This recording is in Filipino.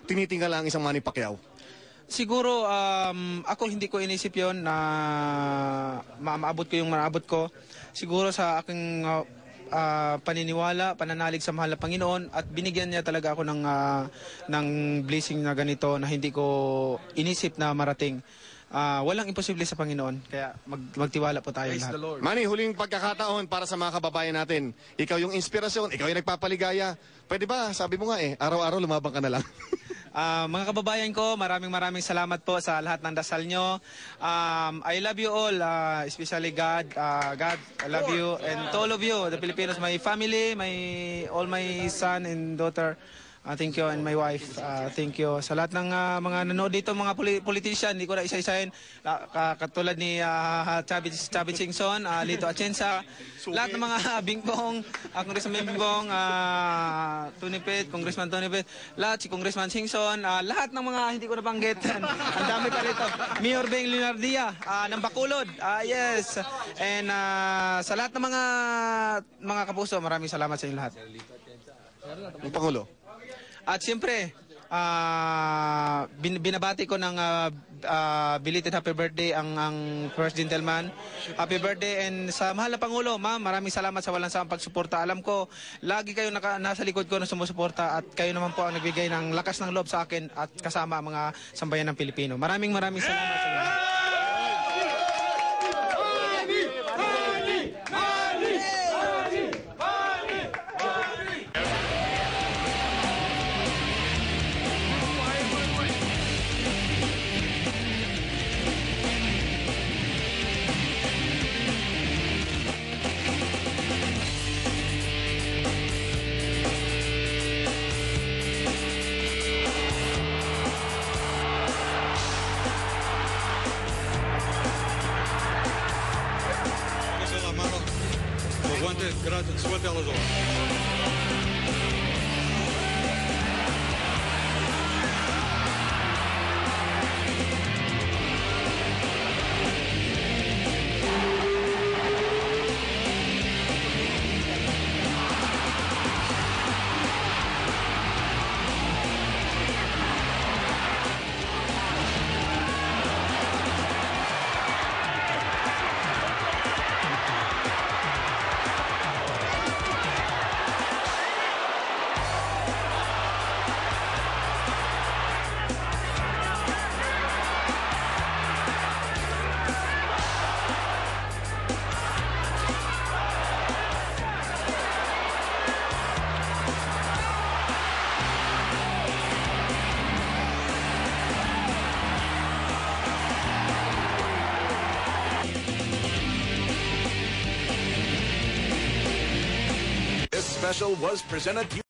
tinitingala ang isang Manny Pacquiao? Siguro, ako hindi ko inisip yon na maabot ko yung maabot ko. Siguro sa aking paniniwala, pananalig sa mahal na Panginoon at binigyan niya talaga ako ng blessing na ganito na hindi ko inisip na marating. Walang imposible sa Panginoon, kaya magtiwala po tayo lahat. Manny, huling pagkakataon para sa mga kababayan natin. Ikaw yung inspirasyon, ikaw yung nagpapaligaya. Pwede ba, sabi mo nga araw-araw lumabang ka na lang. Mga kababayan ko, maraming salamat po sa lahat ng dasal nyo. I love you all, especially God. God, I love you. And to all of you, the Filipinos, my family, all my son and daughter. Thank you, and my wife. Thank you. Sa lahat ng mga nanood dito, mga politician, hindi ko na isa-isahin. Katulad ni Chavit Singson, Lito Atienza, lahat ng mga Bingbong, Congressman Bingbong, Tony Pet, Congressman Tony Pet, lahat, si Congressman Singson, lahat ng mga hindi ko nabanggit. Ang dami pa rito. Mayor Beng Leonardia, ng Bacolod. Yes. And sa lahat ng mga kapuso, maraming salamat sa inyo lahat. Ang Pangulo. At siyempre, binabati ko ng belated happy birthday ang first gentleman. Happy birthday, and sa mahal na Pangulo, ma'am, maraming salamat sa walang sawang pagsuporta. Alam ko, lagi kayo nasa likod ko na sumusuporta at kayo naman po ang nagbigay ng lakas ng loob sa akin at kasama ang mga sambayan ng Pilipino. Maraming salamat sa inyo. Gracias, suerte a los dos. This special was presented to you